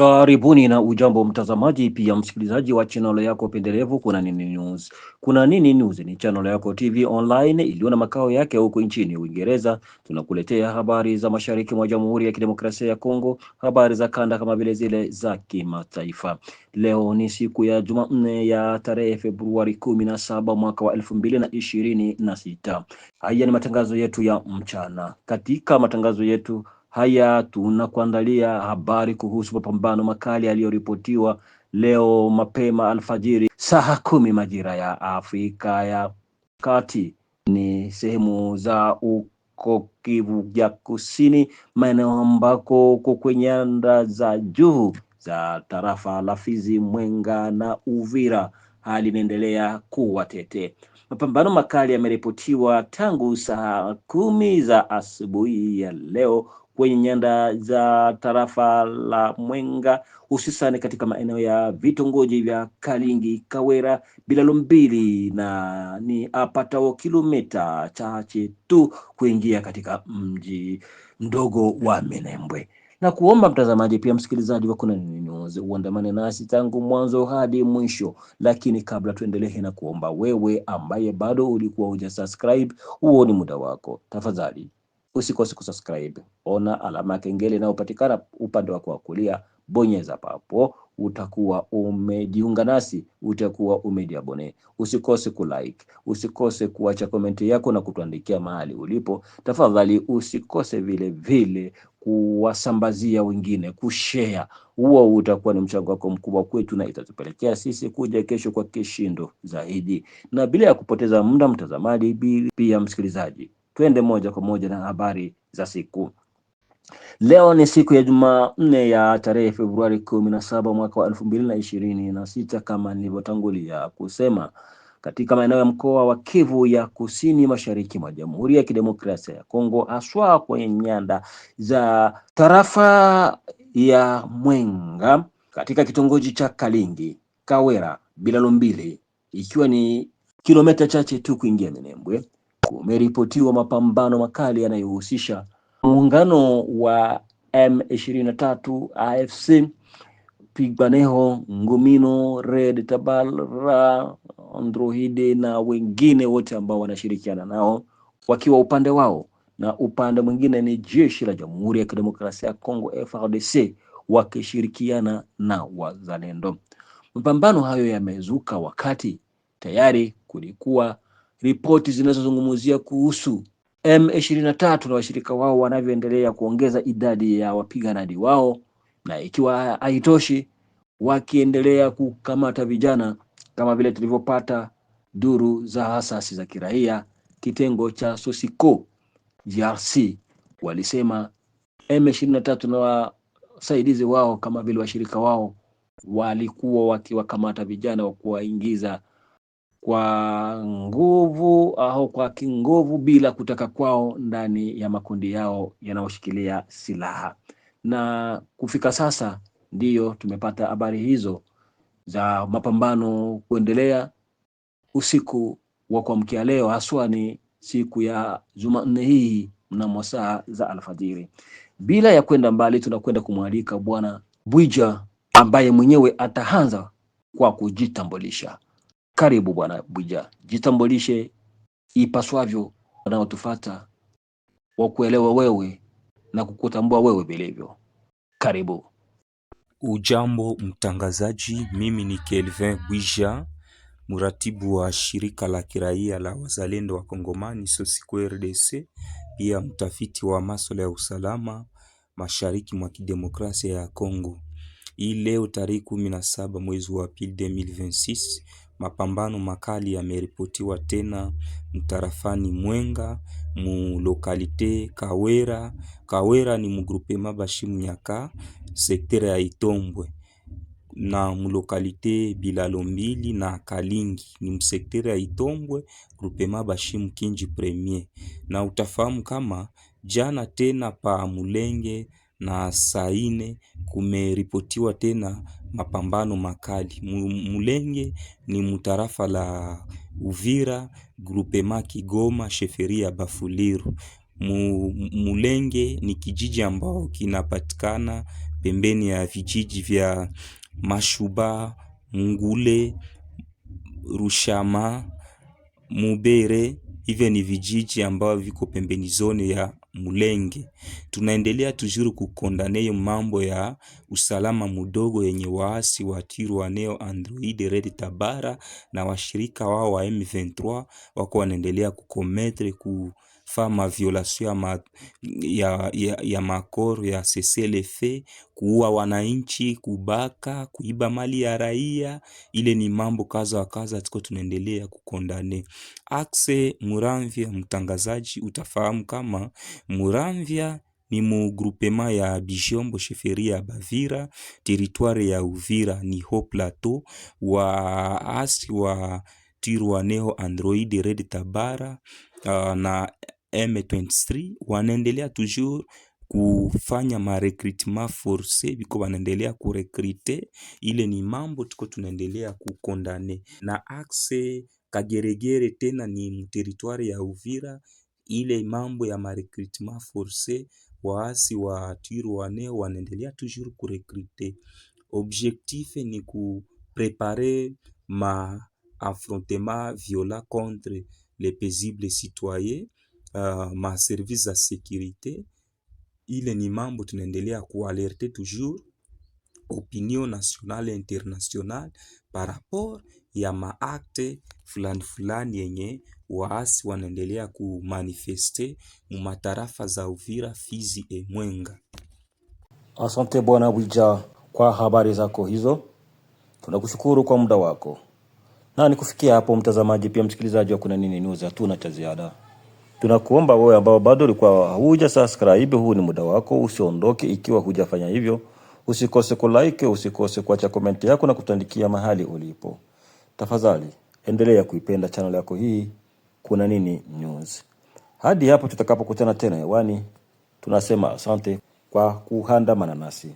Karibuni na ujambo mtazamaji pia msikilizaji wa channel yako pendelevu Kuna Nini News. Kuna Nini News ni channel yako TV online iliyo na makao yake huko nchini Uingereza. Tunakuletea habari za mashariki mwa Jamhuri ya Kidemokrasia ya Kongo, habari za kanda kama vile zile za kimataifa. Leo ni siku ya Jumanne ya tarehe Februari 17 mwaka wa 2026. Haya ni matangazo yetu ya mchana. Katika matangazo yetu haya tunakuandalia habari kuhusu mapambano makali yaliyoripotiwa leo mapema alfajiri saa 10 majira ya Afrika ya Kati. Ni sehemu za uko Kivu ya Kusini, maeneo ambako kwenye nyanda za juu za tarafa la Fizi, Mwenga na Uvira hali inaendelea kuwa tete. Mapambano makali yameripotiwa tangu saa 10 za asubuhi ya leo kwenye nyanda za tarafa la Mwenga, hususan katika maeneo ya vitongoji vya Kalingi, Kawera, Bilalombili na ni apatao kilomita chache tu kuingia katika mji mdogo wa Minembwe. Na kuomba mtazamaji pia msikilizaji wa Kuna Nini News uandamane nasi tangu mwanzo hadi mwisho. Lakini kabla tuendelee, na kuomba wewe ambaye bado ulikuwa hujasubscribe, huo ni muda wako. Tafadhali usikose kusubscribe. Ona alama ya kengele inayopatikana upande wako wa kulia, bonyeza papo, utakuwa umejiunga nasi, utakuwa umejiabone. Usikose kulike, usikose kuacha komenti yako na kutuandikia mahali ulipo. Tafadhali usikose vile vile kuwasambazia wengine, kushare. Huo utakuwa ni mchango wako mkubwa kwetu na itatupelekea sisi kuja kesho kwa kishindo zaidi. Na bila ya kupoteza muda mtazamaji pia msikilizaji, twende moja kwa moja na habari za siku. Leo ni siku ya Jumanne ya tarehe Februari 17 mwaka wa 2026. Kama nilivyotangulia kusema, katika maeneo ya mkoa wa Kivu ya Kusini mashariki mwa Jamhuri ya Kidemokrasia ya Kongo, haswa kwenye nyanda za tarafa ya Mwenga, katika kitongoji cha Kalingi, Kawera, Bilalombili, ikiwa ni kilomita chache tu kuingia Minembwe, kumeripotiwa mapambano makali yanayohusisha muungano wa M23 AFC, Pigbaneho, Ngumino, Red Tabara, Androhide na wengine wote ambao wanashirikiana nao wakiwa upande wao, na upande mwingine ni jeshi la Jamhuri ya Kidemokrasia ya Kongo FARDC wakishirikiana na wazalendo. Mapambano hayo yamezuka wakati tayari kulikuwa ripoti zinazozungumzia kuhusu M23 na washirika wao wanavyoendelea kuongeza idadi ya wapiganaji wao, na ikiwa haitoshi wakiendelea kukamata vijana, kama vile tulivyopata duru za asasi za kiraia kitengo cha Sosiko DRC walisema M23 na wasaidizi wao kama vile washirika wao walikuwa wakiwakamata vijana wa kuwaingiza kwa nguvu au kwa kinguvu bila kutaka kwao ndani ya makundi yao yanayoshikilia silaha. Na kufika sasa ndiyo tumepata habari hizo za mapambano kuendelea usiku wa kuamkia leo, haswa ni siku ya Jumanne hii mnamo saa za alfajiri. Bila ya kwenda mbali, tunakwenda kumwalika Bwana Bwija ambaye mwenyewe ataanza kwa kujitambulisha. Karibu Bwana Bwija, jitambulishe ipaswavyo wanaotufuata wakuelewa wewe na kukutambua wewe vilivyo. Karibu. Ujambo mtangazaji, mimi ni Kelvin Bwija, mratibu wa shirika la kiraia la wazalendo wa Kongomani Sosiko RDC, pia mtafiti wa masuala ya usalama mashariki mwa kidemokrasia ya Kongo. Hii leo tarehe 17 mwezi wa pili 2026, mapambano makali yameripotiwa tena mtarafani Mwenga, mu lokalite Kawera. Kawera ni mugrupema Bashimu Nyaka, sektere ya Itombwe, na mu lokalite Bilalombili na Kalingi ni msektere ya Itombwe, grupema Bashimu Kinji Premier. Na utafahamu kama jana tena pa Mulenge na Saine kumeripotiwa tena mapambano makali. Mulenge ni mutarafa la Uvira, grupema Kigoma, sheferia Bafuliru. Mulenge ni kijiji ambao kinapatikana pembeni ya vijiji vya Mashuba, Mungule, Rushama, Mubere. Hivyo ni vijiji ambao viko pembeni zone ya Mulenge. Tunaendelea tujuru kukondane mambo ya usalama mudogo yenye waasi wa Twirwaneho Android Red Tabara na washirika wao wa M23 wako wanaendelea kukometre kufanya violation ya makoro ya CCLF, kuua wananchi, kubaka, kuiba mali ya raia. Ile ni mambo kaza wa kaza tuko tunaendelea kukondane. Axe Muramvya, mtangazaji, utafahamu kama Muramvya ni mugrupema ya Bijombo sheferia ya Bavira, teritware ya Uvira ni Haut Plateau. Waasi wa Twirwaneho Android Red Tabara na M23 wanaendelea toujours kufanya recruitment forcé, biko wanaendelea kurekrite. Ile ni mambo tuko tunaendelea kukondane. Na axe Kageregere tena ni territoire ya Uvira, ile mambo ya recruitment forcé, waasi wa Twirwaneho wanaendelea toujours kurekrite. Objectif ni kuprepare affrontement violent contre les paisibles citoyens, ma service za sécurité. Ile ni mambo tunaendelea kualerte toujours opinion nationale et internationale par rapport ya maakte fulani yenye waasi wanaendelea kumanifeste mumatarafa za Uvira, Fizi e Mwenga. Asante Bwana Bwija kwa habari zako hizo. Tunakushukuru kwa muda wako. Na nikufikia hapo mtazamaji pia msikilizaji wa Kuna Nini News, hatuna cha ziada. Tunakuomba wewe ambao bado ulikuwa huja subscribe, huu ni muda wako, usiondoke ikiwa hujafanya hivyo. Usikose kulike, usikose kuacha comment yako na kutandikia mahali ulipo. Tafadhali endelea kuipenda channel yako hii Kuna Nini News. Hadi hapo tutakapokutana tena hewani, tunasema asante kwa kuandamana nasi.